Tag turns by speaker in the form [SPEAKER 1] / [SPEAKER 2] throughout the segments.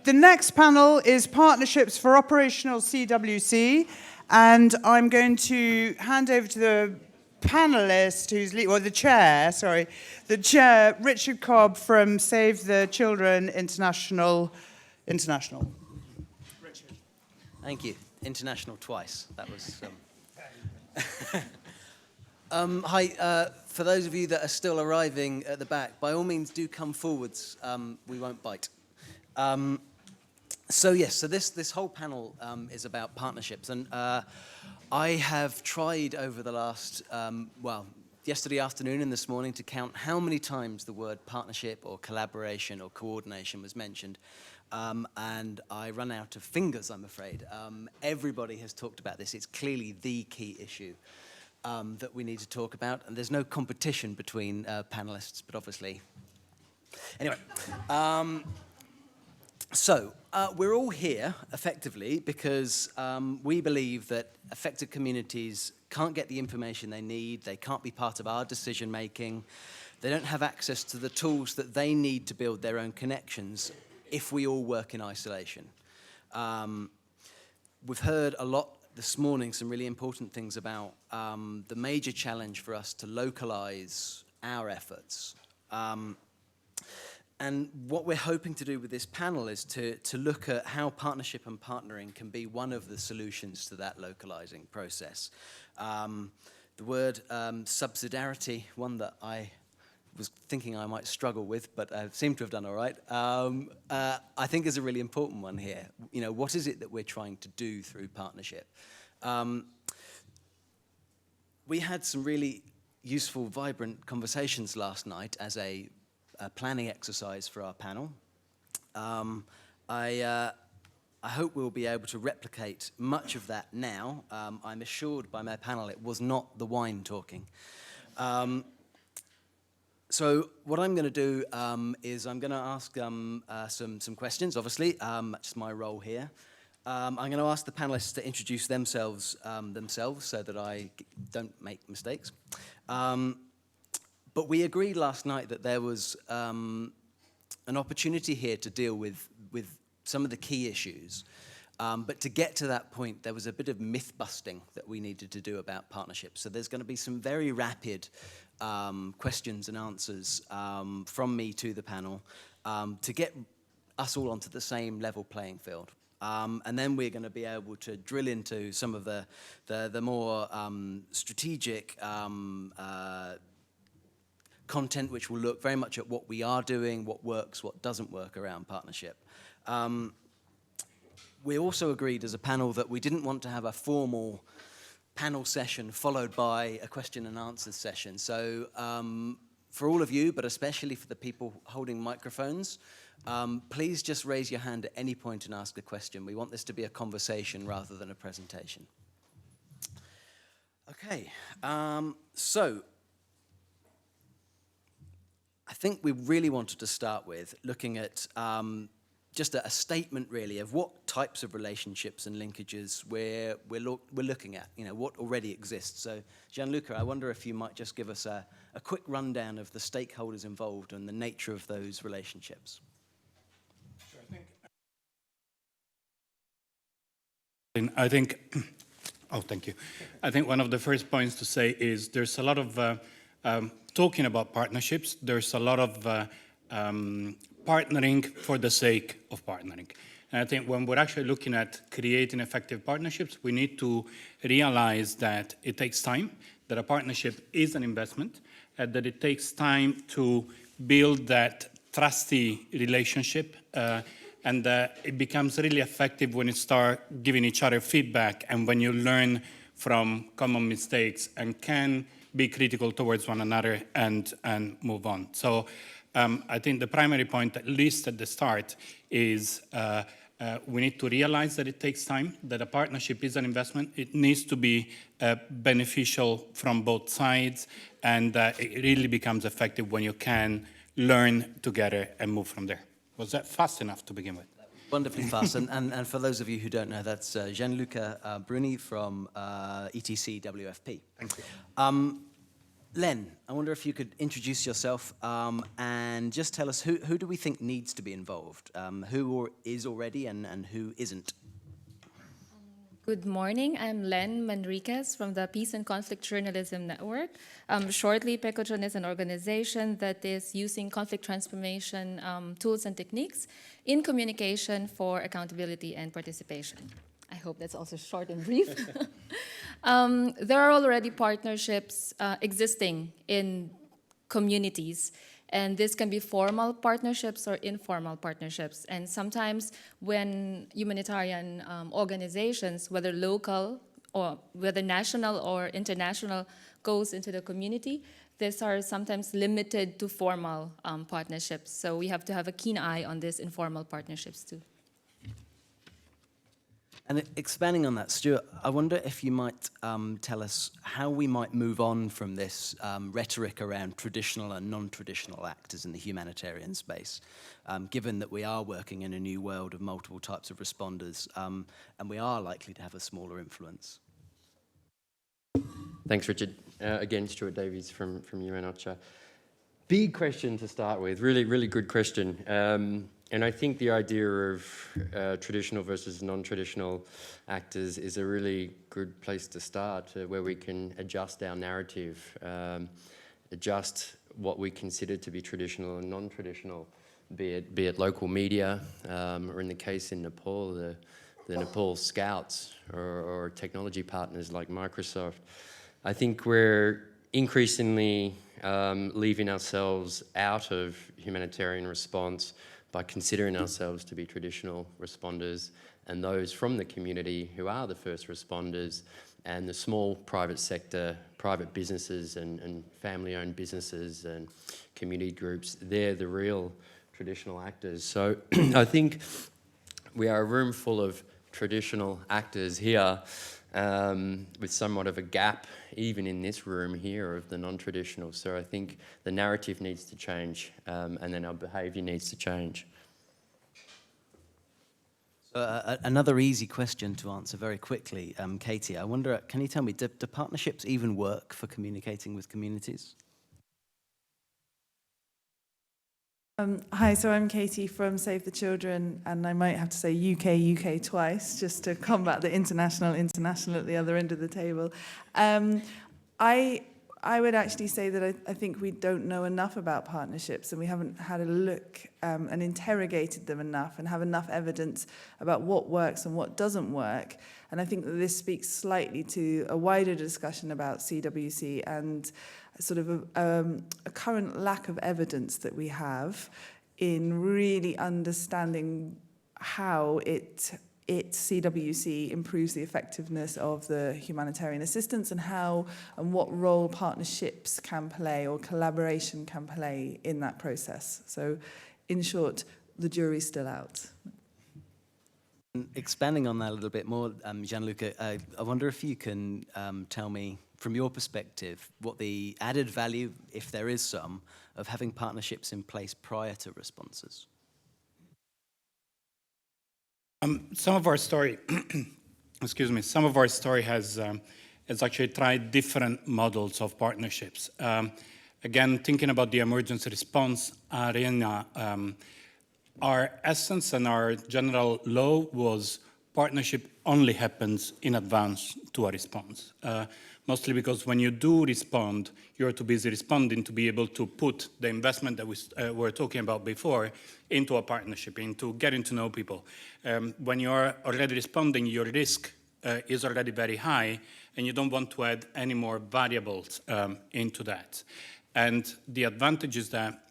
[SPEAKER 1] The next panel is Partnerships for Operational CwC, and I'm going to hand over to the panelist the chair, Richard Cobb from Save the Children International. Richard.
[SPEAKER 2] Thank you. International twice. That was... Hi, for those of you that are still arriving at the back, by all means do come forwards. We won't bite. So this whole panel is about partnerships, and I have tried over the last, yesterday afternoon and this morning to count how many times the word partnership or collaboration or coordination was mentioned, and I run out of fingers, I'm afraid. Everybody has talked about this. It's clearly the key issue that we need to talk about, and there's no competition between panelists, but obviously. Anyway, we're all here, effectively, because we believe that affected communities can't get the information they need, they can't be part of our decision-making, they don't have access to the tools that they need to build their own connections if we all work in isolation. We've heard a lot this morning, some really important things about the major challenge for us to localize our efforts. And what we're hoping to do with this panel is to look at how partnership and partnering can be one of the solutions to that localizing process. The word subsidiarity, one that I was thinking I might struggle with, but I seem to have done all right, I think is a really important one here. You know, what is it that we're trying to do through partnership? We had some really useful, vibrant conversations last night as a planning exercise for our panel. I hope we'll be able to replicate much of that now. I'm assured by my panel it was not the wine talking. So what I'm going to do is I'm going to ask some questions, obviously. That's my role here. I'm going to ask the panelists to introduce themselves so that I don't make mistakes. But we agreed last night that there was an opportunity here to deal with some of the key issues. But to get to that point, there was a bit of myth-busting that we needed to do about partnerships. So there's going to be some very rapid questions and answers from me to the panel to get us all onto the same level playing field. And then we're going to be able to drill into some of the more strategic content, which will look very much at what we are doing, what works, what doesn't work around partnership. We also agreed as a panel that we didn't want to have a formal panel session followed by a question and answer session. So for all of you, but especially for the people holding microphones, please just raise your hand at any point and ask a question. We want this to be a conversation rather than a presentation. Okay, so I think we really wanted to start with looking at just a statement, really, of what types of relationships and linkages we're looking at, you know, what already exists. So, Gianluca, I wonder if you might just give us a quick rundown of the stakeholders involved and the nature of those relationships.
[SPEAKER 3] Sure, I think oh, thank you. I think one of the first points to say is there's a lot of talking about partnerships. There's a lot of partnering for the sake of partnering. And I think when we're actually looking at creating effective partnerships, we need to realize that it takes time, that a partnership is an investment, and that it takes time to build that trusty relationship, and it becomes really effective when you start giving each other feedback and when you learn from common mistakes and can be critical towards one another and move on. So I think the primary point, at least at the start, is we need to realize that it takes time, that a partnership is an investment. It needs to be beneficial from both sides, and it really becomes effective when you can learn together and move from there. Was that fast enough to begin with?
[SPEAKER 2] Wonderfully fast. And for those of you who don't know, that's Gianluca Bruni from ETC WFP.
[SPEAKER 3] Thank you.
[SPEAKER 2] Len, I wonder if you could introduce yourself and just tell us who do we think needs to be involved? Who is already and who isn't?
[SPEAKER 4] Good morning. I'm Len Manriquez from the Peace and Conflict Journalism Network. Shortly, PECOJON is an organization that is using conflict transformation tools and techniques in communication for accountability and participation. I hope that's also short and brief. There are already partnerships existing in communities, and this can be formal partnerships or informal partnerships. And sometimes when humanitarian organizations, whether local or whether national or international, goes into the community, these are sometimes limited to formal partnerships. So we have to have a keen eye on these informal partnerships too.
[SPEAKER 2] And expanding on that, Stuart, I wonder if you might tell us how we might move on from this rhetoric around traditional and non-traditional actors in the humanitarian space, given that we are working in a new world of multiple types of responders, and we are likely to have a smaller influence.
[SPEAKER 5] Thanks, Richard. Again, Stuart Davies from UN OCHA. Big question to start with, really good question. And I think the idea of traditional versus non-traditional actors is a really good place to start, where we can adjust our narrative, adjust what we consider to be traditional and non-traditional, be it local media, or in the case in Nepal, the Nepal Scouts, or technology partners like Microsoft. I think we're increasingly leaving ourselves out of humanitarian response by considering ourselves to be traditional responders, and those from the community who are the first responders, and the small private sector, private businesses and family-owned businesses and community groups, they're the real traditional actors. So I think we are a room full of traditional actors here, with somewhat of a gap, even in this room here, of the non-traditional. So I think the narrative needs to change, and then our behaviour needs to change.
[SPEAKER 2] Another easy question to answer very quickly, Katie, I wonder, can you tell me, do partnerships even work for communicating with communities?
[SPEAKER 6] Hi, so I'm Katie from Save the Children, and I might have to say UK twice, just to combat the international at the other end of the table. I would actually say that I think we don't know enough about partnerships, and we haven't had a look and interrogated them enough and have enough evidence about what works and what doesn't work. And I think that this speaks slightly to a wider discussion about CwC and sort of a current lack of evidence that we have in really understanding how CwC improves the effectiveness of the humanitarian assistance, and how and what role partnerships can play or collaboration can play in that process. So in short, the jury's still out.
[SPEAKER 2] Expanding on that a little bit more, Gianluca, I wonder if you can tell me, from your perspective, what the added value, if there is some, of having partnerships in place prior to responses.
[SPEAKER 3] Some of our story, excuse me, some of our story has actually tried different models of partnerships. Again, thinking about the emergency response arena, our essence and our general law was partnership only happens in advance to a response. Mostly because when you do respond, you're too busy responding to be able to put the investment that we were talking about before into a partnership, into getting to know people. When you're already responding, your risk is already very high, and you don't want to add any more variables into that. And the advantage is that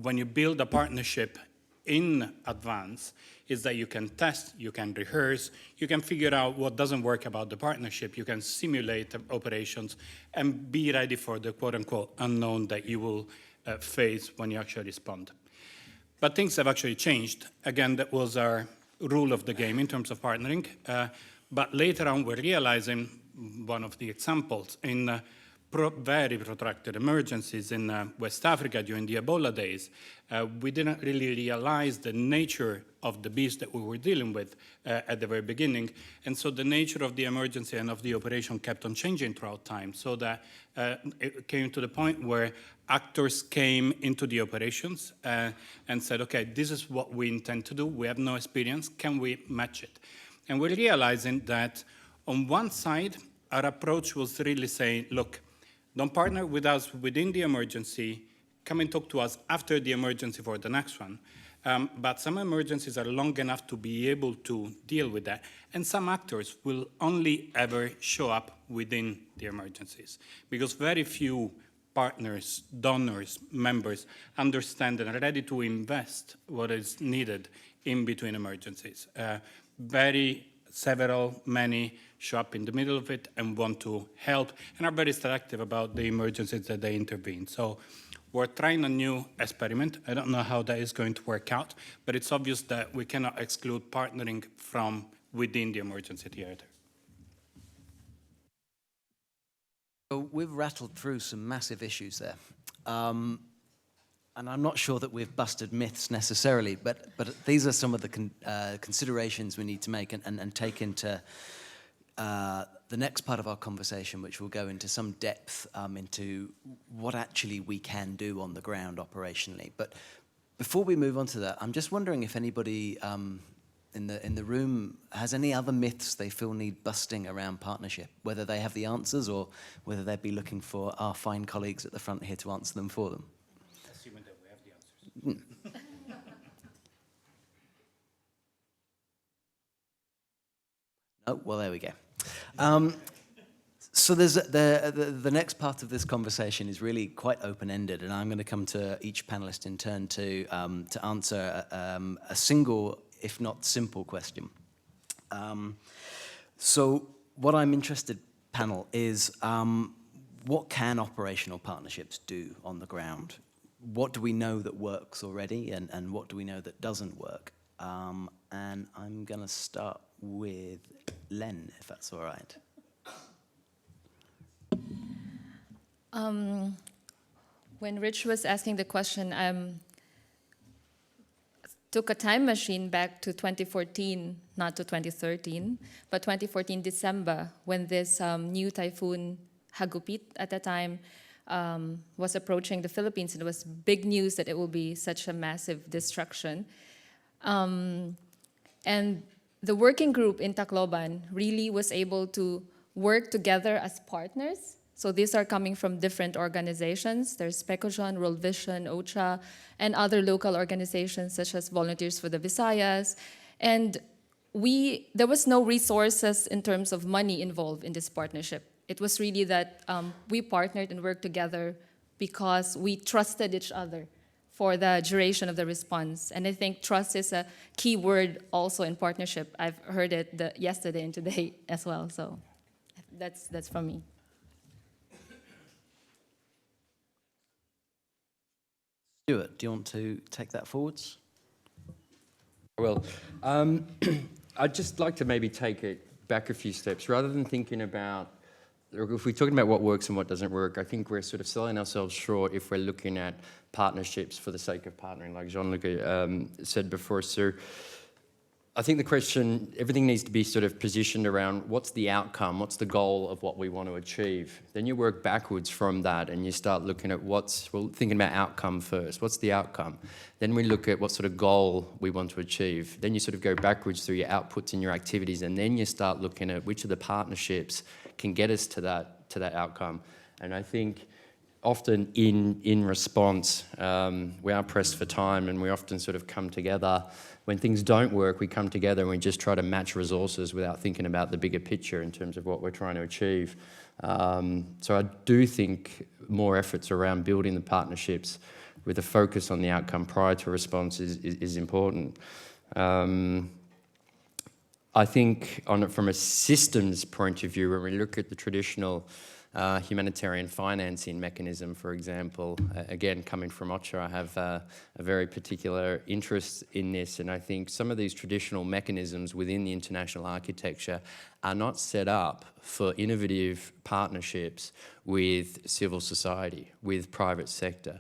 [SPEAKER 3] when you build a partnership in advance, is that you can test, you can rehearse, you can figure out what doesn't work about the partnership, you can simulate operations, and be ready for the quote-unquote unknown that you will face when you actually respond. But things have actually changed. Again, that was our rule of the game in terms of partnering. But later on, we're realizing, one of the examples, in very protracted emergencies in West Africa during the Ebola days, we didn't really realize the nature of the beast that we were dealing with at the very beginning. And so the nature of the emergency and of the operation kept on changing throughout time, so that it came to the point where actors came into the operations and said, okay, this is what we intend to do. We have no experience. Can we match it? And we're realizing that on one side, our approach was really saying, look, don't partner with us within the emergency. Come and talk to us after the emergency for the next one. But some emergencies are long enough to be able to deal with that. And some actors will only ever show up within the emergencies, because very few partners, donors, members understand and are ready to invest what is needed in between emergencies. Many show up in the middle of it and want to help and are very selective about the emergencies that they intervene. So we're trying a new experiment. I don't know how that is going to work out, but it's obvious that we cannot exclude partnering from within the emergency theater.
[SPEAKER 2] So we've rattled through some massive issues there. And I'm not sure that we've busted myths necessarily, but these are some of the considerations we need to make and take into the next part of our conversation, which will go into some depth into what actually we can do on the ground operationally. But before we move on to that, I'm just wondering if anybody in the room has any other myths they feel need busting around partnership, whether they have the answers or whether they'd be looking for our fine colleagues at the front here to answer them for them.
[SPEAKER 3] Assuming that we have the answers.
[SPEAKER 2] Oh, well, there we go. So there's the next part of this conversation is really quite open-ended, and I'm going to come to each panelist in turn to answer a single, if not simple, question. So what I'm interested, panel, is what can operational partnerships do on the ground? What do we know that works already, and what do we know that doesn't work? And I'm going to start with Len, if that's all right.
[SPEAKER 4] When Rich was asking the question, took a time machine back to 2014, not to 2013, but 2014 December, when this new typhoon Hagupit at the time was approaching the Philippines. It was big news that it will be such a massive destruction. And the working group in Tacloban really was able to work together as partners. So these are coming from different organizations. There's Pecojon, World Vision, OCHA, and other local organizations such as Volunteers for the Visayas. And there was no resources in terms of money involved in this partnership. It was really that we partnered and worked together because we trusted each other for the duration of the response. And I think trust is a key word also in partnership. I've heard it yesterday and today as well. So that's from me.
[SPEAKER 2] Stuart, do you want to take that forwards?
[SPEAKER 5] Well, I'd just like to maybe take it back a few steps. Rather than thinking about, if we're talking about what works and what doesn't work, I think we're sort of selling ourselves short if we're looking at partnerships for the sake of partnering, like Jean-Luc said before. So I think the question, everything needs to be sort of positioned around what's the outcome, what's the goal of what we want to achieve. Then you work backwards from that and you start looking at thinking about outcome first. What's the outcome? Then we look at what sort of goal we want to achieve. Then you sort of go backwards through your outputs and your activities, and then you start looking at which of the partnerships can get us to that outcome. And I think often in response, we are pressed for time, and we often sort of come together. When things don't work, we come together and we just try to match resources without thinking about the bigger picture in terms of what we're trying to achieve. So I do think more efforts around building the partnerships with a focus on the outcome prior to response is important. I think from a systems point of view, when we look at the traditional humanitarian financing mechanism, for example, again, coming from OCHA, I have a very particular interest in this, and I think some of these traditional mechanisms within the international architecture are not set up for innovative partnerships with civil society, with private sector.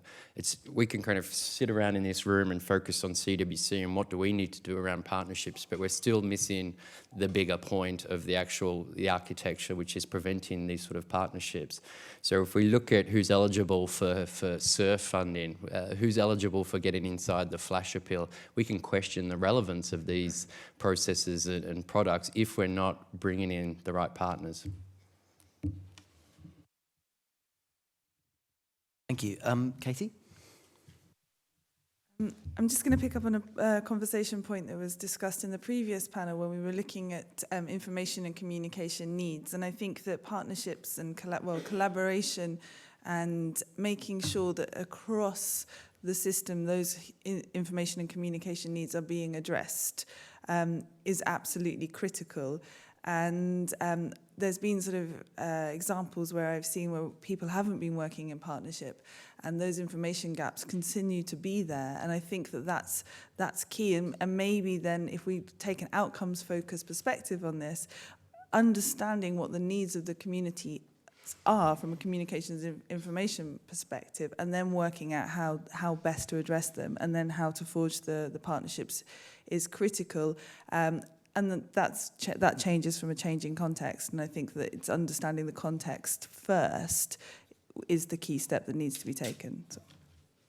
[SPEAKER 5] We can kind of sit around in this room and focus on CwC and what do we need to do around partnerships, but we're still missing the bigger point of the architecture, which is preventing these sort of partnerships. So if we look at who's eligible for SURF funding, who's eligible for getting inside the flash appeal, we can question the relevance of these processes and products if we're not bringing in the right partners.
[SPEAKER 2] Thank you. Katie?
[SPEAKER 6] I'm just going to pick up on a conversation point that was discussed in the previous panel when we were looking at information and communication needs. And I think that partnerships and collaboration and making sure that across the system those information and communication needs are being addressed is absolutely critical. And there's been sort of examples where I've seen where people haven't been working in partnership and those information gaps continue to be there. And I think that that's key. And maybe then if we take an outcomes focused perspective on this, understanding what the needs of the community are from a communications information perspective, and then working out how best to address them and then how to forge the partnerships is critical. And that changes from a changing context. And I think that it's understanding the context first is the key step that needs to be taken. So.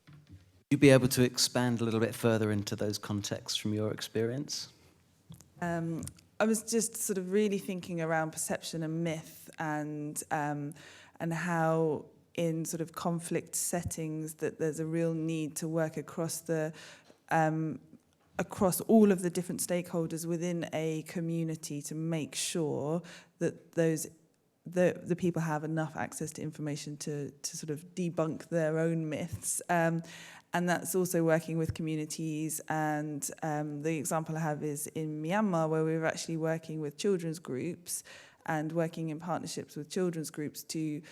[SPEAKER 2] Would you be able to expand a little bit further into those contexts from your experience?
[SPEAKER 6] I was just sort of really thinking around perception and myth and how in sort of conflict settings that there's a real need to work across across all of the different stakeholders within a community to make sure that the people have enough access to information to sort of debunk their own myths. And that's also working with communities. And the example I have is in Myanmar, where we were actually working with children's groups and working in partnerships with children's groups to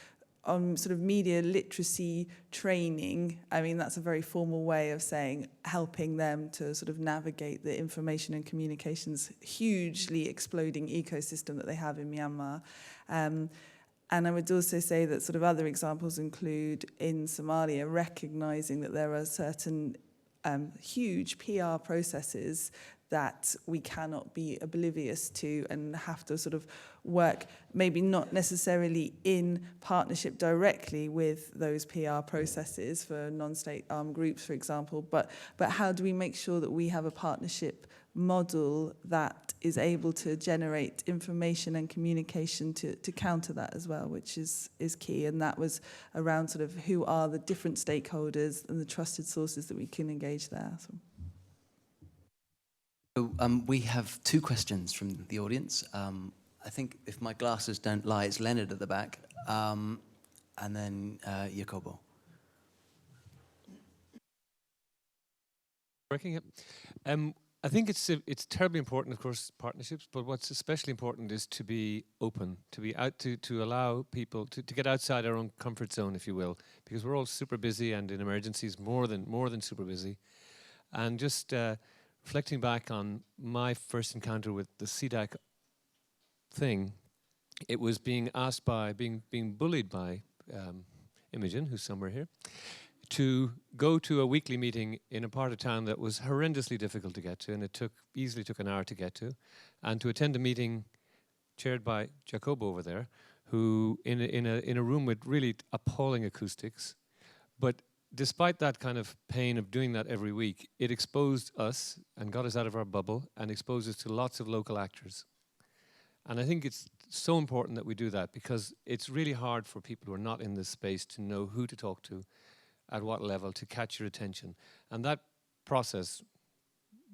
[SPEAKER 6] sort of media literacy training. I mean, that's a very formal way of saying helping them to sort of navigate the information and communications hugely exploding ecosystem that they have in Myanmar. And I would also say that sort of other examples include in Somalia, recognizing that there are certain huge PR processes that we cannot be oblivious to and have to sort of work, maybe not necessarily in partnership directly with those PR processes for non-state armed groups, for example, but how do we make sure that we have a partnership model that is able to generate information and communication to counter that as well, which is key. And that was around sort of who are the different stakeholders and the trusted sources that we can engage there. So.
[SPEAKER 2] We have two questions from the audience. I think if my glasses don't lie, it's Leonard at the back, and then Jacobo.
[SPEAKER 7] Working it. I think it's terribly important, of course, partnerships. But what's especially important is to be open, to be out to allow people to get outside our own comfort zone, if you will, because we're all super busy, and in emergencies more than super busy, and just. Reflecting back on my first encounter with the CDAC thing, it was being bullied by Imogen, who's somewhere here, to go to a weekly meeting in a part of town that was horrendously difficult to get to, and it easily took an hour to get to, and to attend a meeting chaired by Jacobo over there, who in a room with really appalling acoustics, but despite that kind of pain of doing that every week, it exposed us and got us out of our bubble and exposed us to lots of local actors. And I think it's so important that we do that, because it's really hard for people who are not in this space to know who to talk to, at what level, to catch your attention. And that process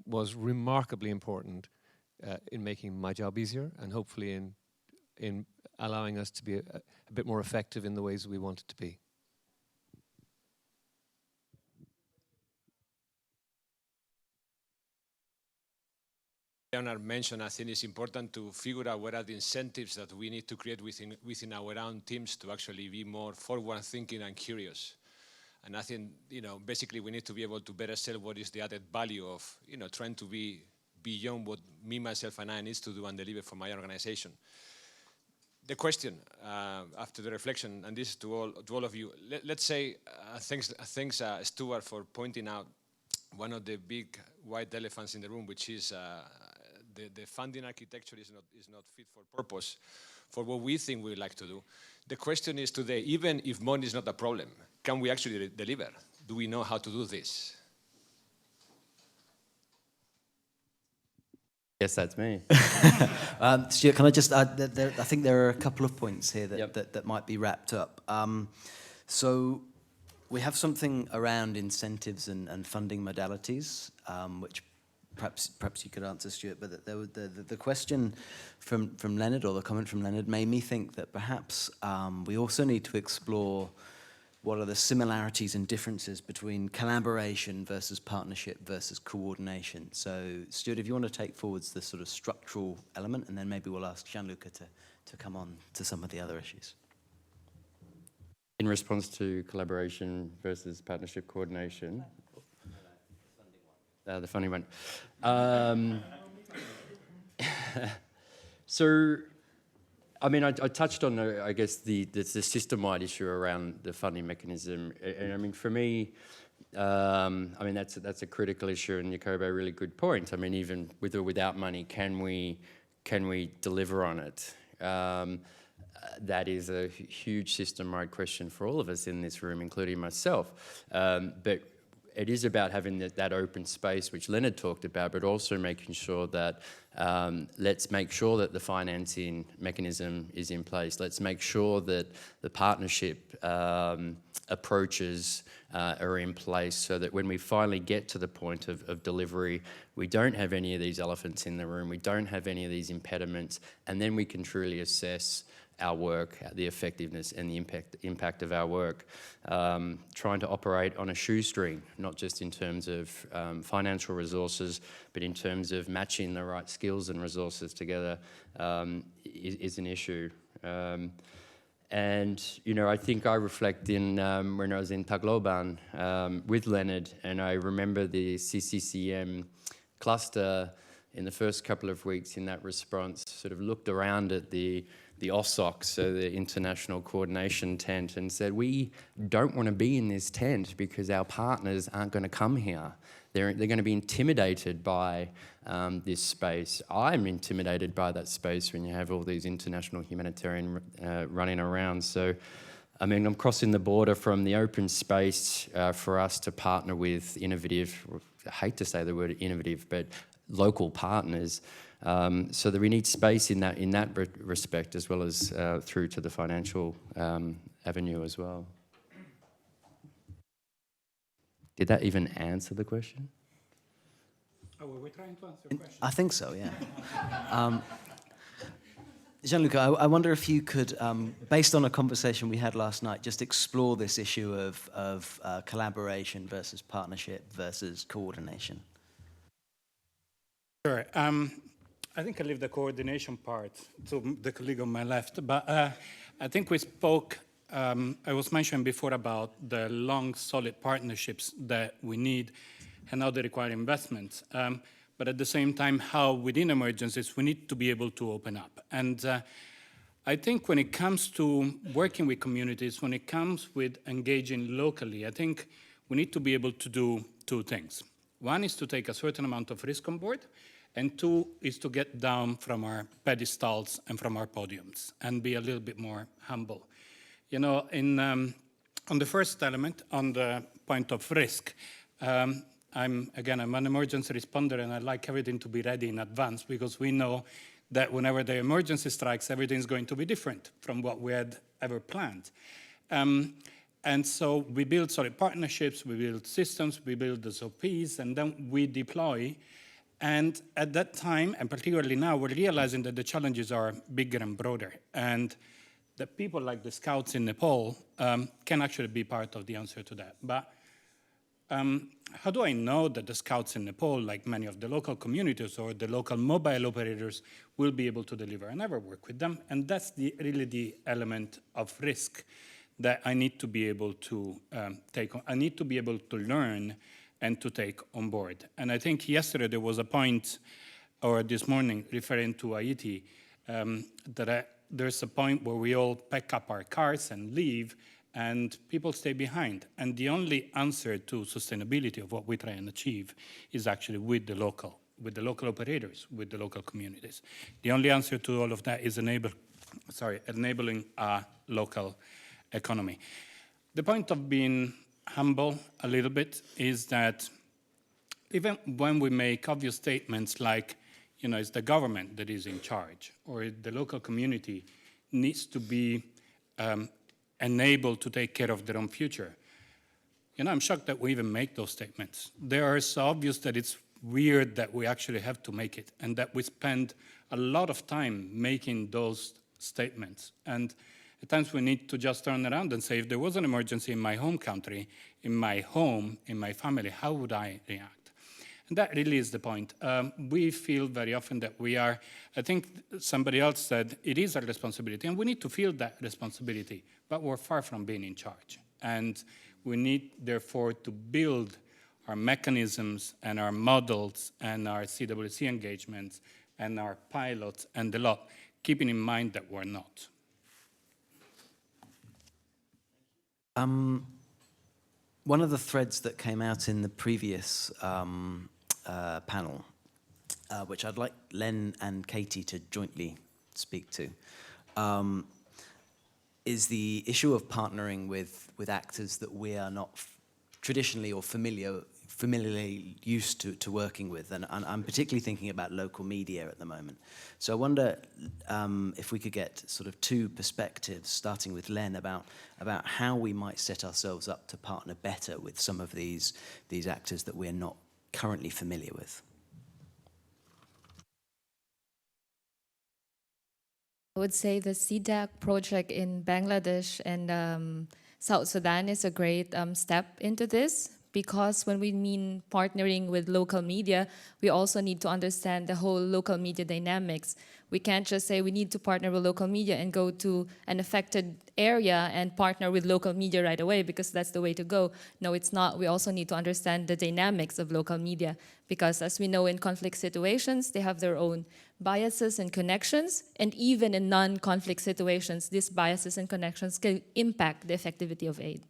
[SPEAKER 7] was remarkably important in making my job easier, and hopefully in allowing us to be a bit more effective in the ways we want it to be.
[SPEAKER 8] Leonard mentioned, I think it's important to figure out what are the incentives that we need to create within our own teams to actually be more forward-thinking and curious. And I think, basically we need to be able to better sell what is the added value of, trying to be beyond what me, myself, and I need to do and deliver for my organization. the question after the reflection, and this is to all of you. Let's say thanks Stuart for pointing out one of the big white elephants in the room, which is the funding architecture is not fit for purpose for what we think we'd like to do. The question is today, even if money is not a problem, can we actually deliver? Do we know how to do this?
[SPEAKER 5] Yes, that's me.
[SPEAKER 2] Stuart, can I just add that I think there are a couple of points here that,
[SPEAKER 5] Yep.
[SPEAKER 2] that might be wrapped up. So we have something around incentives and funding modalities, which perhaps you could answer, Stuart, but the question from Leonard, or the comment from Leonard, made me think that perhaps we also need to explore what are the similarities and differences between collaboration versus partnership versus coordination. So, Stuart, if you want to take forwards the sort of structural element, and then maybe we'll ask Gianluca to come on to some of the other issues.
[SPEAKER 5] In response to collaboration versus partnership coordination. The funny one. So, I mean, I touched on, I guess, the system-wide issue around the funding mechanism. And I mean, for me, I mean, that's a critical issue, and Jacobo, a really good point. I mean, even with or without money, can we deliver on it? That is a huge system-wide question for all of us in this room, including myself. But it is about having that open space, which Leonard talked about, but also making sure that let's make sure that the financing mechanism is in place. Let's make sure that the partnership approaches are in place so that when we finally get to the point of delivery, we don't have any of these elephants in the room, we don't have any of these impediments, and then we can truly assess our work, the effectiveness and the impact of our work. Trying to operate on a shoestring, not just in terms of financial resources, but in terms of matching the right skills and resources together is an issue. And, you know, I think I reflect in when I was in Tacloban with Leonard, and I remember the CCCM cluster in the first couple of weeks in that response, sort of looked around at the OSOC, so the International Coordination Tent, and said, we don't want to be in this tent because our partners aren't going to come here. They're going to be intimidated by this space. I'm intimidated by that space when you have all these international humanitarian running around. So, I mean, I'm crossing the border from the open space for us to partner with innovative, I hate to say the word innovative, but local partners, so that we need space in that respect, as well as through to the financial avenue as well. Did that even answer the question?
[SPEAKER 3] Oh, were we trying to answer a question?
[SPEAKER 2] I think so, yeah. Gianluca, I wonder if you could, based on a conversation we had last night, just explore this issue of collaboration versus partnership versus coordination.
[SPEAKER 3] Sure. I think I leave the coordination part to the colleague on my left, but I think we spoke, I was mentioning before about the long, solid partnerships that we need and how they require investments, but at the same time, how within emergencies, we need to be able to open up. And I think when it comes to working with communities, when it comes with engaging locally, I think we need to be able to do two things. One is to take a certain amount of risk on board, and two is to get down from our pedestals and from our podiums and be a little bit more humble. You know, on the first element, on the point of risk, I'm an emergency responder, and I like everything to be ready in advance, because we know that whenever the emergency strikes, everything's going to be different from what we had ever planned. And so we build solid partnerships, we build systems, we build SOPs, and then we deploy. And at that time, and particularly now, we're realizing that the challenges are bigger and broader, and that people like the Scouts in Nepal can actually be part of the answer to that. But how do I know that the Scouts in Nepal, like many of the local communities or the local mobile operators, will be able to deliver? I never work with them, and that's really the element of risk that I need to be able to take on. I need to be able to learn and to take on board. And I think yesterday there was a point, or this morning, referring to Haiti, that there's a point where we all pack up our cars and leave, and people stay behind. And the only answer to sustainability of what we try and achieve is actually with the local operators, with the local communities. The only answer to all of that is enabling a local economy. The point of being humble a little bit is that even when we make obvious statements like, you know, it's the government that is in charge, or the local community needs to be enabled to take care of their own future. You know, I'm shocked that we even make those statements. They are so obvious that it's weird that we actually have to make it, and that we spend a lot of time making those statements. And at times we need to just turn around and say, if there was an emergency in my home country, in my home, in my family, how would I react? And that really is the point. We feel very often that we are, I think somebody else said, it is our responsibility, and we need to feel that responsibility, but we're far from being in charge. And we need, therefore, to build our mechanisms and our models and our CwC engagements and our pilots and the lot, keeping in mind that we're not.
[SPEAKER 2] One of the threads that came out in the previous panel, which I'd like Len and Katie to jointly speak to, is the issue of partnering with actors that we are not traditionally or familiarly used to working with. And I'm particularly thinking about local media at the moment. So I wonder if we could get sort of two perspectives, starting with Len, about how we might set ourselves up to partner better with some of these actors that we're not currently familiar with.
[SPEAKER 4] I would say the CDAC project in Bangladesh and South Sudan is a great step into this, because when we mean partnering with local media, we also need to understand the whole local media dynamics. We can't just say we need to partner with local media and go to an affected area and partner with local media right away, because that's the way to go. No, it's not. We also need to understand the dynamics of local media, because as we know, in conflict situations, they have their own biases and connections, and even in non-conflict situations, these biases and connections can impact the effectivity of aid.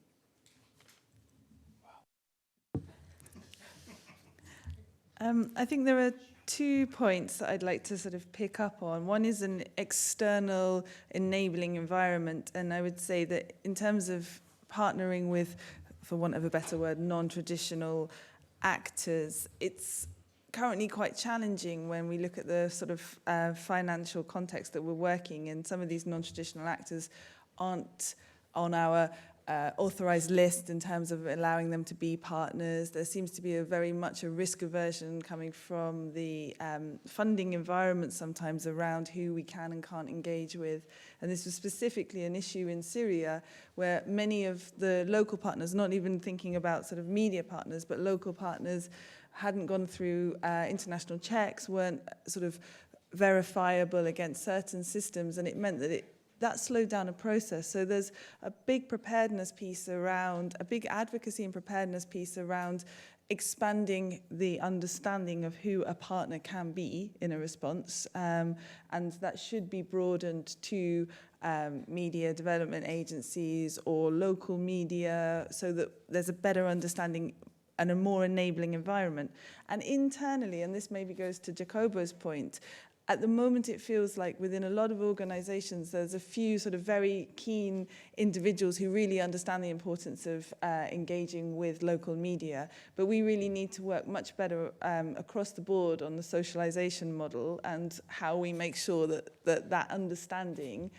[SPEAKER 6] I think there are 2 points that I'd like to sort of pick up on. One is an external enabling environment, and I would say that in terms of partnering with, for want of a better word, non-traditional actors, it's currently quite challenging when we look at the sort of financial context that we're working in. Some of these non-traditional actors aren't on our authorized list in terms of allowing them to be partners. There seems to be very much a risk aversion coming from the funding environment sometimes around who we can and can't engage with. And this was specifically an issue in Syria, where many of the local partners, not even thinking about sort of media partners, but local partners, hadn't gone through international checks, weren't sort of verifiable against certain systems, and it meant that that slowed down a process. So there's a big preparedness piece around, a big advocacy and preparedness piece around expanding the understanding of who a partner can be in a response, and that should be broadened to media development agencies or local media, so that there's a better understanding and a more enabling environment. And internally, and this maybe goes to Jacobo's point, at the moment, it feels like within a lot of organizations, there's a few sort of very keen individuals who really understand the importance of engaging with local media. But we really need to work much better across the board on the socialization model and how we make sure that understanding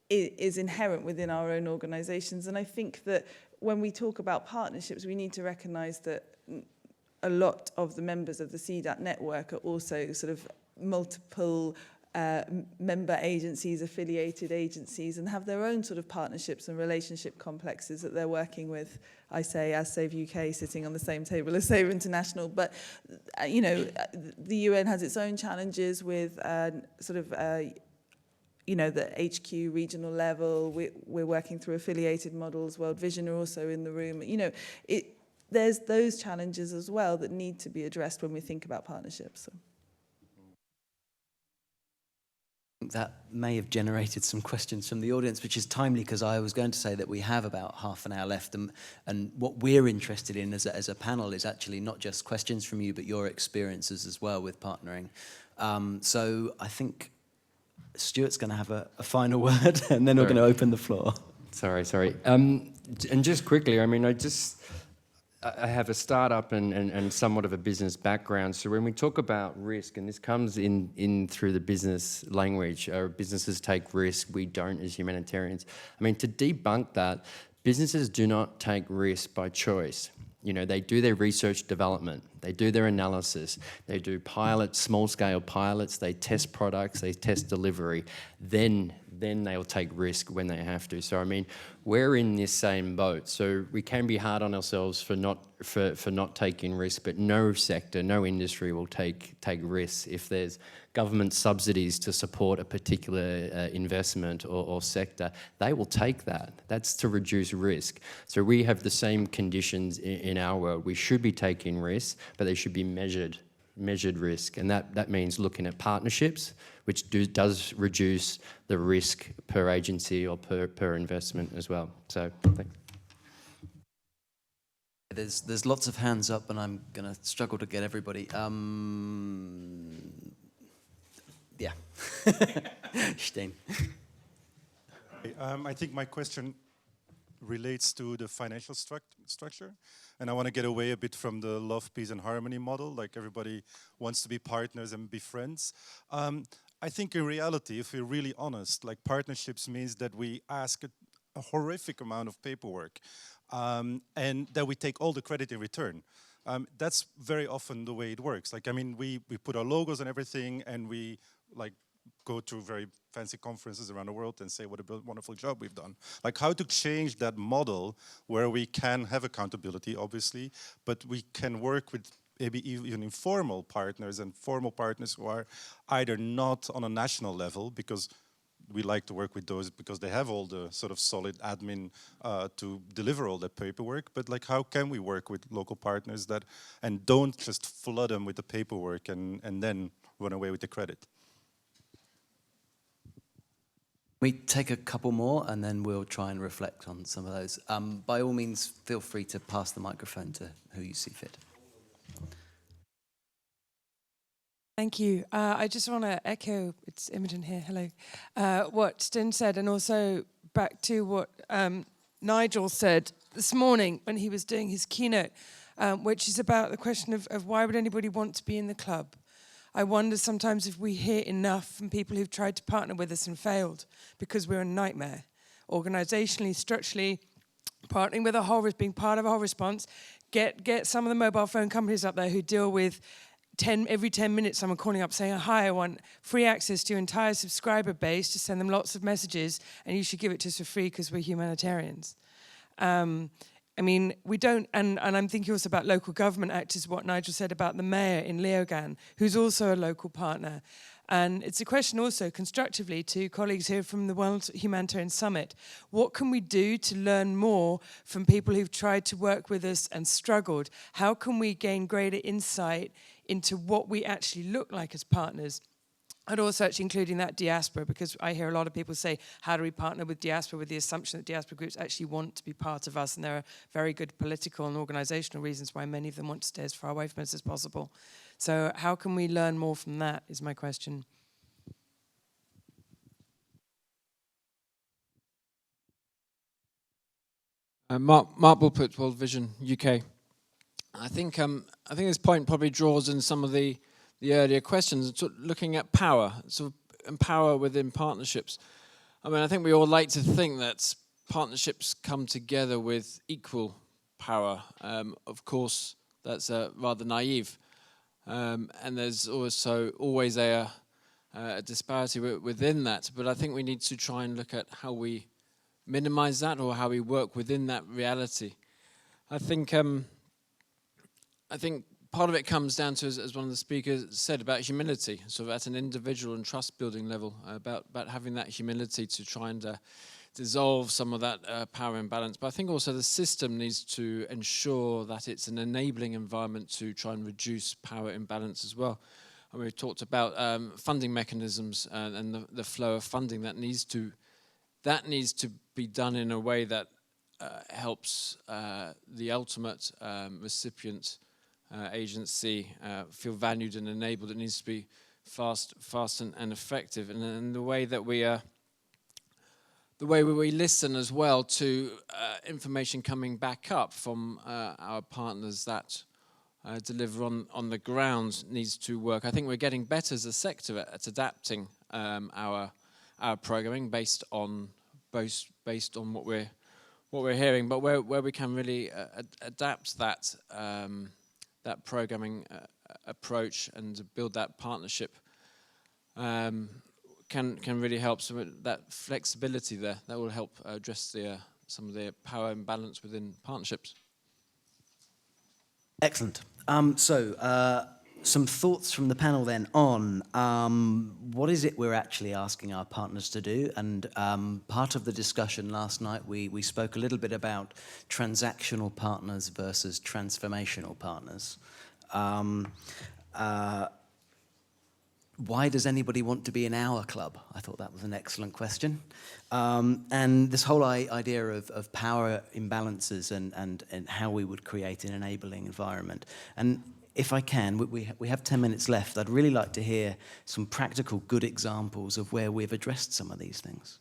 [SPEAKER 6] is inherent within our own organizations. And I think that when we talk about partnerships, we need to recognize that a lot of the members of the CDAC network are also sort of multiple member agencies, affiliated agencies, and have their own sort of partnerships and relationship complexes that they're working with. I say, as Save UK, sitting on the same table as Save International, but you know, the UN has its own challenges with you know, the HQ regional level. We're working through affiliated models. World Vision are also in the room. You know, there's those challenges as well that need to be addressed when we think about partnerships. So.
[SPEAKER 2] That may have generated some questions from the audience, which is timely because I was going to say that we have about half an hour left, and what we're interested in as a panel is actually not just questions from you, but your experiences as well with partnering. So I think Stuart's going to have a final word, and then we're going to open the floor.
[SPEAKER 5] Sorry. And just quickly, I mean, I have a startup and somewhat of a business background. So when we talk about risk, and this comes in through the business language, businesses take risk, we don't as humanitarians. I mean, to debunk that, businesses do not take risk by choice. You know, they do their research development, they do their analysis, they do pilots, small-scale pilots, they test products, they test delivery, then they'll take risk when they have to. So I mean, we're in this same boat. So we can be hard on ourselves for not taking risk, but no sector, no industry will take risks. If there's government subsidies to support a particular investment or sector, they will take that. That's to reduce risk. So we have the same conditions in our world. We should be taking risks, but they should be measured risk, and that means looking at partnerships, which does reduce the risk per agency or per investment as well. So thanks.
[SPEAKER 2] There's lots of hands up, and I'm going to struggle to get everybody. Yeah. Steen.
[SPEAKER 9] I think my question relates to the financial structure, and I want to get away a bit from the love, peace and harmony model, like everybody wants to be partners and be friends. I think in reality, if we're really honest, like partnerships means that we ask a horrific amount of paperwork, and that we take all the credit in return. That's very often the way it works. Like, I mean, we put our logos and everything, and we like go to very fancy conferences around the world and say what a wonderful job we've done. Like, how to change that model where we can have accountability, obviously, but we can work with maybe even informal partners and formal partners who are either not on a national level, because we like to work with those because they have all the sort of solid admin to deliver all that paperwork. But like, how can we work with local partners that and don't just flood them with the paperwork and then run away with the credit?
[SPEAKER 2] We take a couple more, and then we'll try and reflect on some of those. By all means, feel free to pass the microphone to who you see fit.
[SPEAKER 10] Thank you. I just want to echo, it's Imogen here, hello, what Sten said, and also back to what Nigel said this morning when he was doing his keynote, which is about the question of why would anybody want to be in the club? I wonder sometimes if we hear enough from people who've tried to partner with us and failed because we're a nightmare. Organisationally, structurally, partnering with a whole, being part of a whole response. Get some of the mobile phone companies up there who deal with every 10 minutes someone calling up saying, hi, I want free access to your entire subscriber base to send them lots of messages, and you should give it to us for free because we're humanitarians. I mean, we don't, and I'm thinking also about local government actors, what Nigel said about the mayor in Leogan, who's also a local partner. And it's a question also constructively to colleagues here from the World Humanitarian Summit. What can we do to learn more from people who've tried to work with us and struggled? How can we gain greater insight into what we actually look like as partners? And also actually including that diaspora, because I hear a lot of people say, how do we partner with diaspora, with the assumption that diaspora groups actually want to be part of us, and there are very good political and organisational reasons why many of them want to stay as far away from us as possible. So how can we learn more from that, is my question.
[SPEAKER 11] Mark Bulpett, World Vision UK. I think this point probably draws in some of the earlier questions, looking at power, and power within partnerships. I mean, I think we all like to think that partnerships come together with equal power. Of course, that's rather naive. And there's also always a disparity within that. But I think we need to try and look at how we minimize that, or how we work within that reality. I think part of it comes down to, as one of the speakers said, about humility, sort of at an individual and trust-building level, about having that humility to try and dissolve some of that power imbalance. But I think also the system needs to ensure that it's an enabling environment to try and reduce power imbalance as well. and we talked about funding mechanisms and the flow of funding that needs to be done in a way that helps the ultimate recipient agency feel valued and enabled. It needs to be fast and effective, and the way that we listen as well to information coming back up from our partners that deliver on the ground needs to work. I think we're getting better as a sector at adapting our programming based on what we're hearing, but where we can really adapt that programming approach and build that partnership can really help. So that flexibility there, that will help address some of the power imbalance within partnerships.
[SPEAKER 2] Excellent. Some thoughts from the panel then on what is it we're actually asking our partners to do. And part of the discussion last night, we spoke a little bit about transactional partners versus transformational partners. Why does anybody want to be in our club? I thought that was an excellent question. And this whole idea of power imbalances and how we would create an enabling environment. And if I can, we have 10 minutes left. I'd really like to hear some practical good examples of where we've addressed some of these things.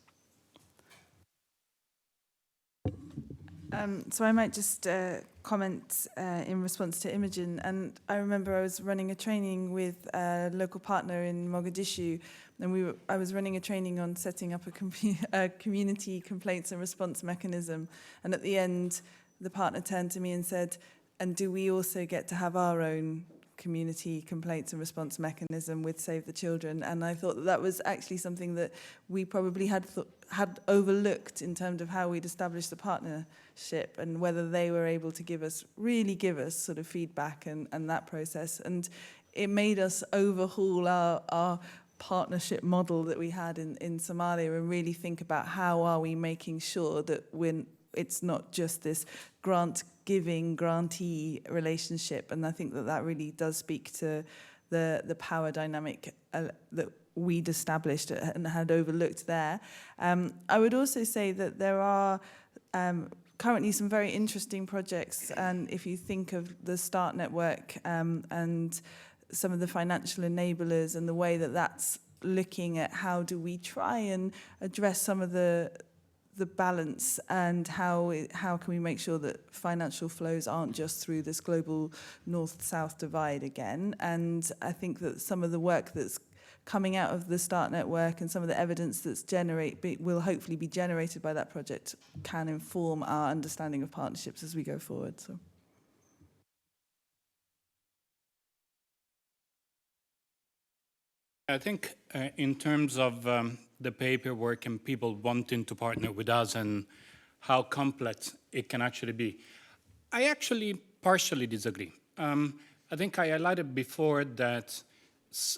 [SPEAKER 6] So I might just comment in response to Imogen. And I remember I was running a training with a local partner in Mogadishu, and I was running a training on setting up a community complaints and response mechanism. And at the end, the partner turned to me and said, "And do we also get to have our own community complaints and response mechanism with Save the Children?" And I thought that was actually something that we probably had overlooked in terms of how we'd established the partnership and whether they were able to give us sort of feedback and that process. And it made us overhaul our partnership model that we had in Somalia and really think about how are we making sure that it's not just this grantee relationship. And I think that really does speak to the power dynamic that we'd established and had overlooked there. I would also say that there are currently some very interesting projects, and if you think of the START network and some of the financial enablers and the way that that's looking at how do we try and address some of the balance and how can we make sure that financial flows aren't just through this global north-south divide again. And I think that some of the work that's coming out of the START network and some of the evidence that's will hopefully be generated by that project can inform our understanding of partnerships as we go forward. So.
[SPEAKER 3] I think in terms of the paperwork and people wanting to partner with us and how complex it can actually be, I actually partially disagree. I think I highlighted before that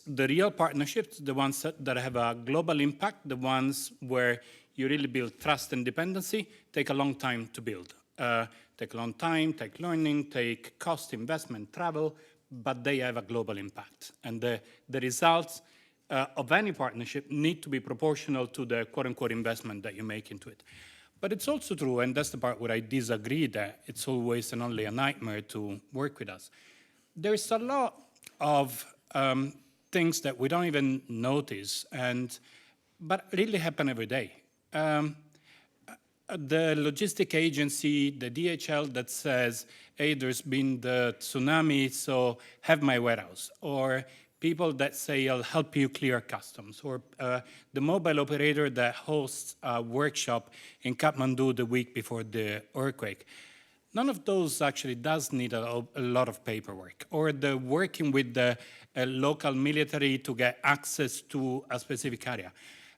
[SPEAKER 3] the real partnerships, the ones that have a global impact, the ones where you really build trust and dependency, take a long time to build. Take a long time, take learning, take cost, investment, travel, but they have a global impact. And the results of any partnership need to be proportional to the quote-unquote investment that you make into it. But it's also true, and that's the part where I disagree, that it's always and only a nightmare to work with us. There's a lot of things that we don't even notice, but really happen every day. The logistic agency, the DHL that says, hey, there's been the tsunami, so have my warehouse. Or people that say, I'll help you clear customs. Or the mobile operator that hosts a workshop in Kathmandu the week before the earthquake. None of those actually does need a lot of paperwork. Or the working with the local military to get access to a specific area.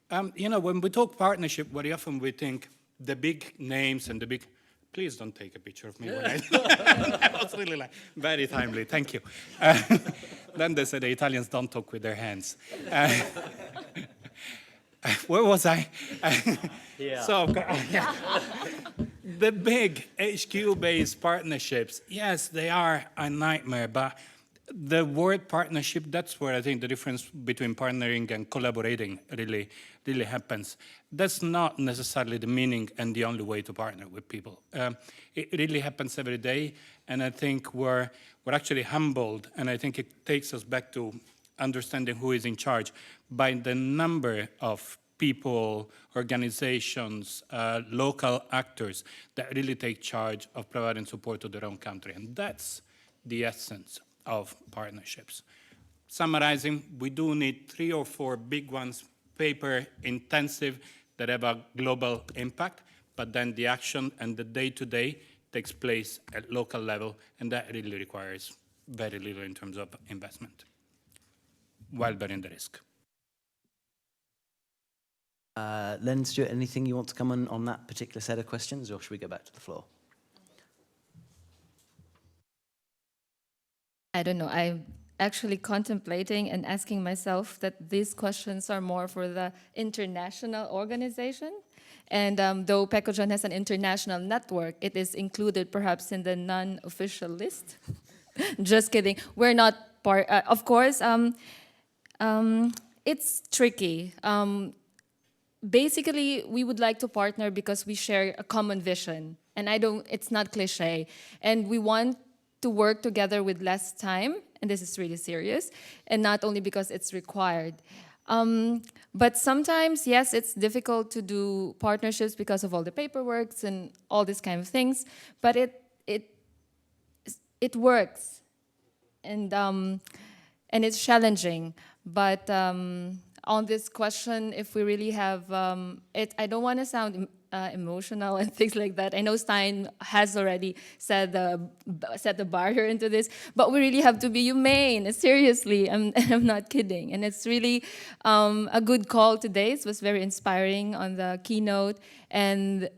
[SPEAKER 3] When we talk partnership, very often we think the big names and the big... Please don't take a picture of me. That was really very timely, thank you. Then they said the Italians don't talk with their hands. Where was I?
[SPEAKER 2] Yeah.
[SPEAKER 3] So, the big HQ-based partnerships, yes, they are a nightmare, but The word partnership, that's where I think the difference between partnering and collaborating really happens. That's not necessarily the meaning and the only way to partner with people. It really happens every day, and I think we're actually humbled, and I think it takes us back to understanding who is in charge by the number of people, organizations, local actors that really take charge of providing support to their own country. And that's the essence of partnerships. Summarizing, we do need 3 or 4 big ones, paper intensive, that have a global impact, but then the action and the day-to-day takes place at local level, and that really requires very little in terms of investment, while bearing the risk.
[SPEAKER 2] Len, Stuart, anything you want to come on that particular set of questions, or should we go back to the floor?
[SPEAKER 4] I don't know. I'm actually contemplating and asking myself that these questions are more for the international organization. And though PecoJon has an international network, it is included perhaps in the non-official list. Just kidding. We're not part, of course, it's tricky. Basically, we would like to partner because we share a common vision. And it's not cliche. And we want to work together with less time, and this is really serious, and not only because it's required. But sometimes, yes, it's difficult to do partnerships because of all the paperwork and all these kind of things, but it works, and it's challenging. But on this question, if we really have I don't want to sound emotional and things like that. I know Stein has already set the barrier into this, but we really have to be humane. Seriously, I'm not kidding. And it's really a good call today. It was very inspiring on the keynote. And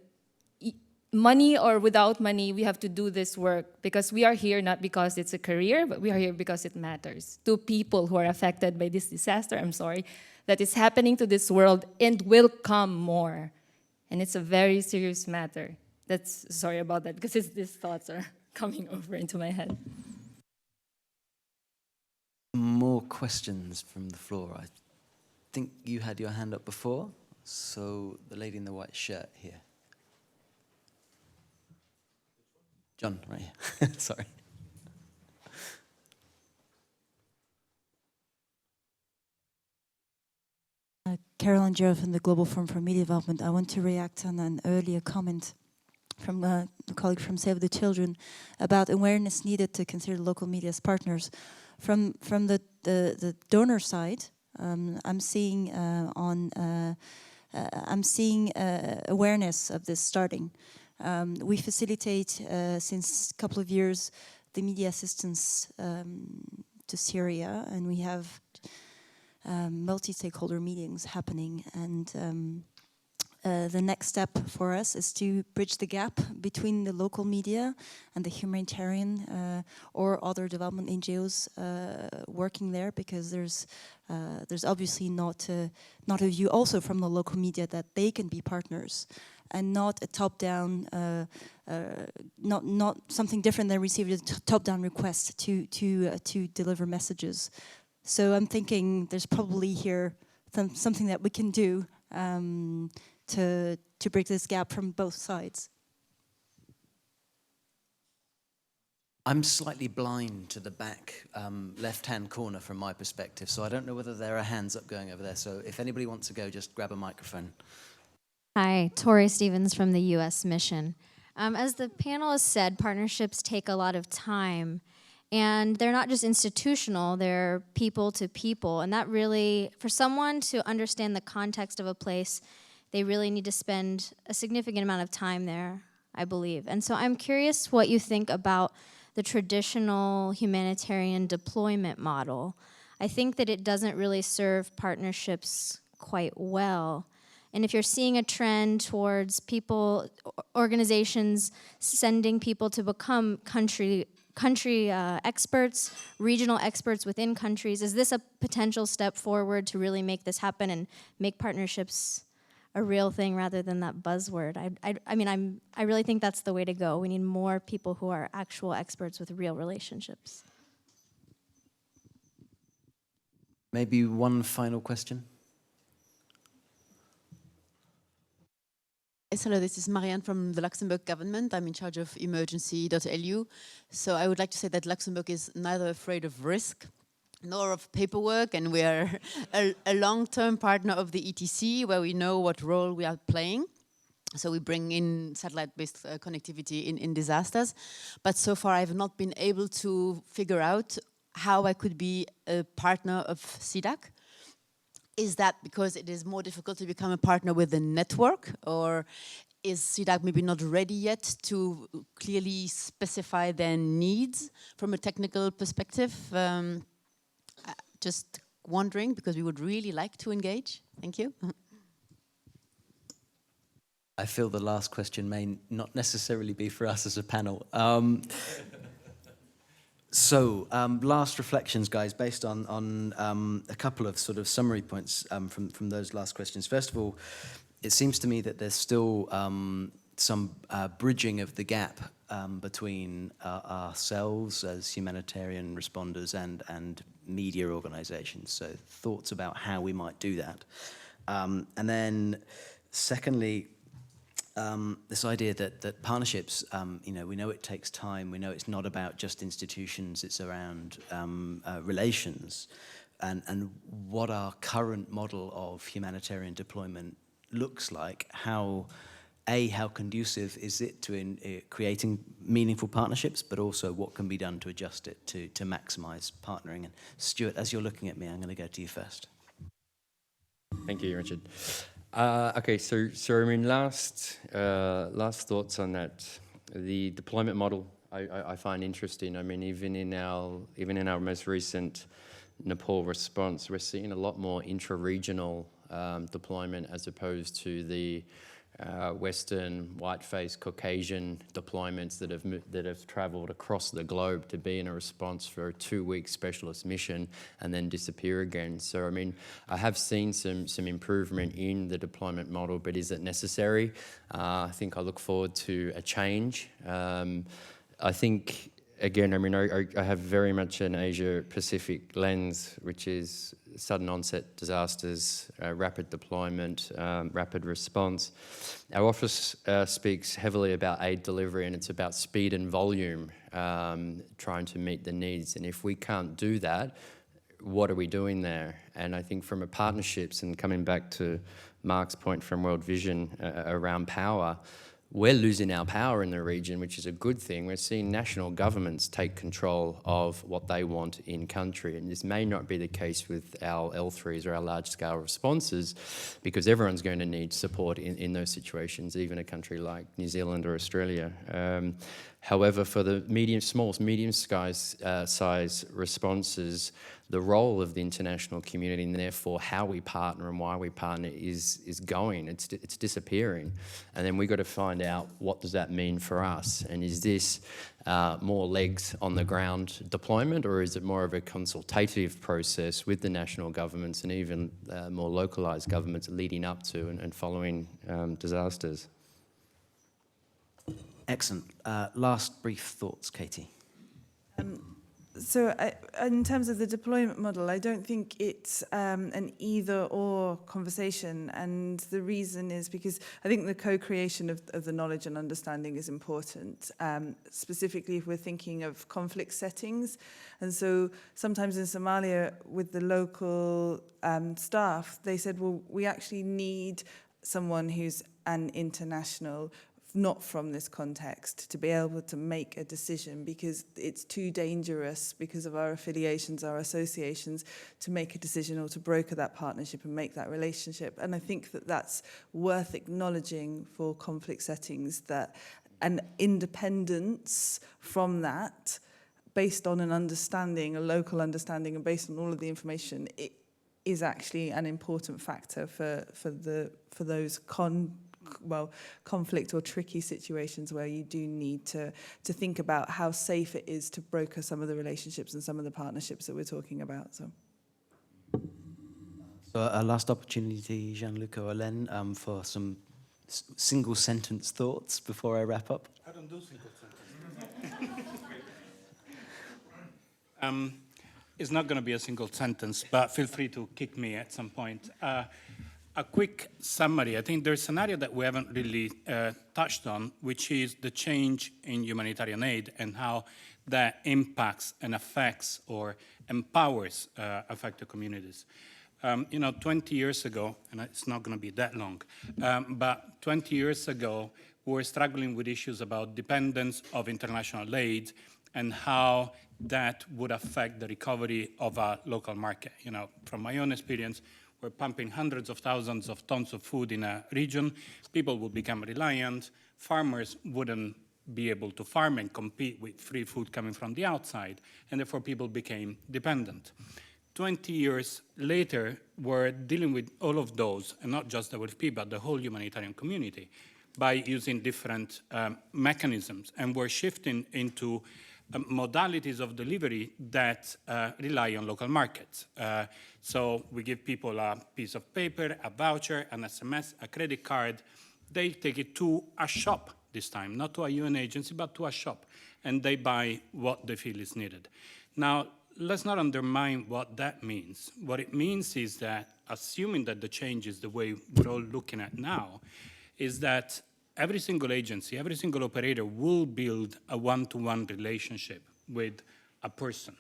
[SPEAKER 4] money or without money, we have to do this work because we are here not because it's a career, but we are here because it matters to people who are affected by this disaster. I'm sorry, that is happening to this world and will come more. And it's a very serious matter. Sorry about that, because these thoughts are coming over into my head.
[SPEAKER 2] More questions from the floor. I think you had your hand up before. So the lady in the white shirt here. John, right here. Sorry.
[SPEAKER 12] Caroline Jarrett from the Global Forum for Media Development. I want to react on an earlier comment from a colleague from Save the Children about awareness needed to consider local media as partners. From the donor side, I'm seeing awareness of this starting. We facilitate since a couple of years the media assistance to Syria, and we have multi-stakeholder meetings happening, and the next step for us is to bridge the gap between the local media and the humanitarian or other development NGOs working there, because there's obviously not a view also from the local media that they can be partners, and not a top-down, not something different than receiving a top-down request to deliver messages. So I'm thinking there's probably here something that we can do to break this gap from both sides.
[SPEAKER 2] I'm slightly blind to the back left-hand corner from my perspective, so I don't know whether there are hands up going over there. So if anybody wants to go, just grab a microphone.
[SPEAKER 13] Hi, Tori Stevens from the U.S. Mission. As the panelists said, partnerships take a lot of time. And they're not just institutional, they're people to people. And that really, for someone to understand the context of a place, they really need to spend a significant amount of time there, I believe. And so I'm curious what you think about the traditional humanitarian deployment model. I think that it doesn't really serve partnerships quite well. And if you're seeing a trend towards people, organizations sending people to become country experts, regional experts within countries, is this a potential step forward to really make this happen and make partnerships a real thing rather than that buzzword? I really think that's the way to go. We need more people who are actual experts with real relationships.
[SPEAKER 2] Maybe one final question?
[SPEAKER 14] Yes, hello, this is Marianne from the Luxembourg government. I'm in charge of emergency.lu. So I would like to say that Luxembourg is neither afraid of risk nor of paperwork, and we are a long-term partner of the ETC, where we know what role we are playing. So we bring in satellite-based connectivity in disasters. But so far I've not been able to figure out how I could be a partner of CDAC. Is that because it is more difficult to become a partner with the network, or is CDAC maybe not ready yet to clearly specify their needs from a technical perspective? Just wondering, because we would really like to engage. Thank you.
[SPEAKER 2] I feel the last question may not necessarily be for us as a panel. Last reflections, guys, based on a couple of sort of summary points from those last questions. First of all, it seems to me that there's still some bridging of the gap between ourselves as humanitarian responders and media organizations. So thoughts about how we might do that. And then secondly, this idea that partnerships, we know it takes time. We know it's not about just institutions. It's around relations, and what our current model of humanitarian deployment looks like. How conducive is it to creating meaningful partnerships, but also what can be done to adjust it to maximize partnering. And Stuart, as you're looking at me, I'm going to go to you first.
[SPEAKER 5] Thank you, Richard. Okay, so I mean, last thoughts on that. The deployment model I find interesting. I mean, even in our most recent Nepal response, we're seeing a lot more intra-regional deployment as opposed to the Western white-faced Caucasian deployments that have travelled across the globe to be in a response for a 2-week specialist mission and then disappear again. So I mean, I have seen some improvement in the deployment model, but is it necessary? I think I look forward to a change. I think, again, I mean, I have very much an Asia-Pacific lens, which is sudden onset disasters, rapid deployment, rapid response. Our office speaks heavily about aid delivery, and it's about speed and volume, trying to meet the needs. And if we can't do that, what are we doing there? And I think from a partnerships, and coming back to Mark's point from World Vision around power, we're losing our power in the region, which is a good thing. We're seeing national governments take control of what they want in country. And this may not be the case with our L3s or our large-scale responses, because everyone's going to need support in those situations, even a country like New Zealand or Australia. However, for the medium-size responses, the role of the international community, and therefore how we partner and why we partner, is going. It's disappearing. And then we've got to find out, what does that mean for us? And is this more legs on the ground deployment, or is it more of a consultative process with the national governments and even more localized governments leading up to and following disasters?
[SPEAKER 2] Excellent. Last brief thoughts, Katie.
[SPEAKER 6] So in terms of the deployment model, I don't think it's an either-or conversation. And the reason is because I think the co-creation of the knowledge and understanding is important, specifically if we're thinking of conflict settings. And so sometimes in Somalia, with the local staff, they said, well, we actually need someone who's an international, not from this context, to be able to make a decision, because it's too dangerous, because of our affiliations, our associations, to make a decision or to broker that partnership and make that relationship. And I think that that's worth acknowledging for conflict settings, that an independence from that, based on an understanding, a local understanding, and based on all of the information, it is actually an important factor for those conflict or tricky situations where you do need to think about how safe it is to broker some of the relationships and some of the partnerships that we're talking about. So
[SPEAKER 2] a last opportunity, Jean-Luc or Hélène, for some single sentence thoughts before I wrap up.
[SPEAKER 3] I don't do single sentences. it's not going to be a single sentence, but feel free to kick me at some point. A quick summary. I think there's an area that we haven't really touched on, which is the change in humanitarian aid and how that impacts and affects or empowers affected communities. 20 years ago, and it's not going to be that long, but 20 years ago, we were struggling with issues about dependence of international aid and how that would affect the recovery of a local market. From my own experience, we're pumping hundreds of thousands of tons of food in a region. People would become reliant. Farmers wouldn't be able to farm and compete with free food coming from the outside, and therefore people became dependent. 20 years later, we're dealing with all of those, and not just the WFP, but the whole humanitarian community, by using different mechanisms. And we're shifting into modalities of delivery that rely on local markets. So we give people a piece of paper, a voucher, an SMS, a credit card. They take it to a shop this time, not to a UN agency, but to a shop, and they buy what they feel is needed. Now, let's not undermine what that means. What it means is that, assuming that the change is the way we're all looking at now, is that every single agency, every single operator will build a one-to-one relationship with a person,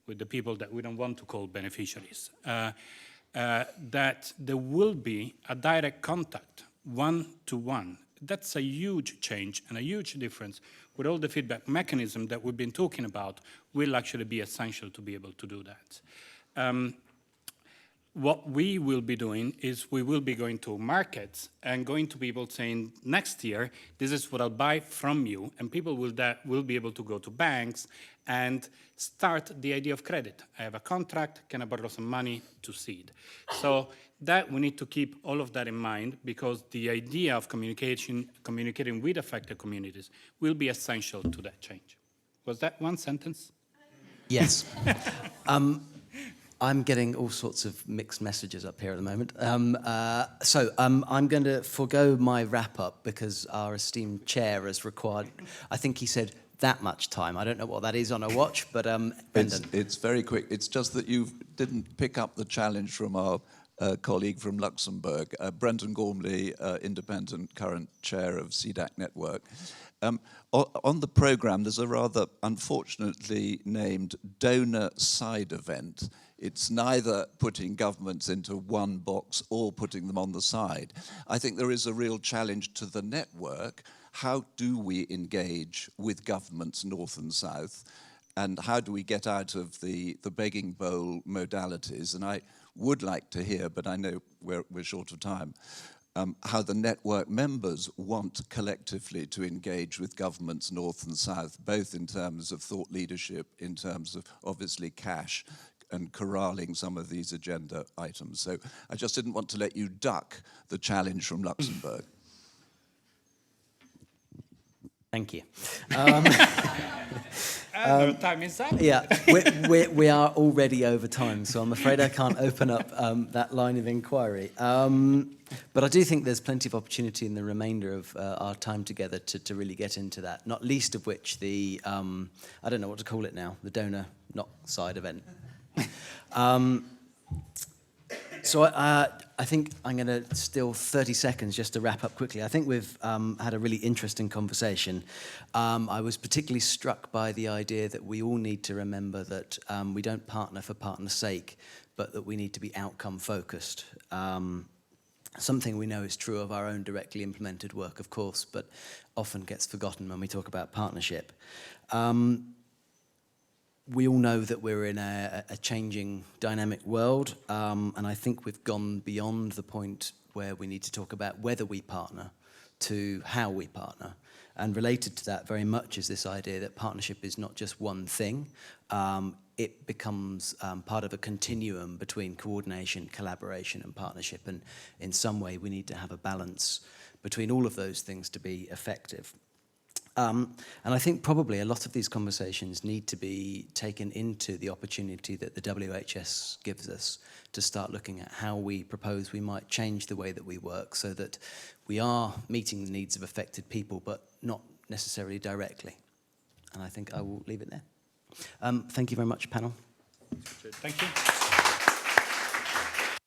[SPEAKER 3] with the people that we don't want to call beneficiaries. That there will be a direct contact, one-to-one. That's a huge change and a huge difference with all the feedback mechanism that we've been talking about will actually be essential to be able to do that. What we will be doing is we will be going to markets and going to people saying, next year, this is what I'll buy from you, and people will be able to go to banks and start the idea of credit. I have a contract, can I borrow some money to seed? So that we need to keep all of that in mind, because the idea of communicating with affected communities will be essential to that change. Was that one sentence?
[SPEAKER 2] Yes. I'm getting all sorts of mixed messages up here at the moment. I'm going to forego my wrap-up because our esteemed chair has required, I think he said, that much time. I don't know what that is on a watch, but
[SPEAKER 15] it's very quick. It's just that you didn't pick up the challenge from our colleague from Luxembourg, Brendan Gormley, independent current chair of CDAC network. On the programme, there's a rather unfortunately named donor side event. It's neither putting governments into one box or putting them on the side. I think there is a real challenge to the network. How do we engage with governments north and south? And how do we get out of the begging bowl modalities? And I would like to hear, but I know we're short of time, how the network members want collectively to engage with governments north and south, both in terms of thought leadership, in terms of obviously cash, and corralling some of these agenda items. So I just didn't want to let you duck the challenge from Luxembourg.
[SPEAKER 2] Thank you.
[SPEAKER 3] Time is up.
[SPEAKER 2] Yeah, we are already over time, so I'm afraid I can't open up that line of inquiry. But I do think there's plenty of opportunity in the remainder of our time together to really get into that, not least of which the, I don't know what to call it now, the donor not side event. So I think I'm going to steal 30 seconds just to wrap up quickly. I think we've had a really interesting conversation. I was particularly struck by the idea that we all need to remember that we don't partner for partner's sake, but that we need to be outcome focused. Something we know is true of our own directly implemented work, of course, but often gets forgotten when we talk about partnership. We all know that we're in a changing, dynamic world, and I think we've gone beyond the point where we need to talk about whether we partner to how we partner. And related to that very much is this idea that partnership is not just one thing. It becomes part of a continuum between coordination, collaboration, and partnership. And in some way, we need to have a balance between all of those things to be effective. And I think probably a lot of these conversations need to be taken into the opportunity that the WHS gives us to start looking at how we propose we might change the way that we work so that we are meeting the needs of affected people, but not necessarily directly. And I think I will leave it there. Thank you very much, panel.
[SPEAKER 3] Thank you.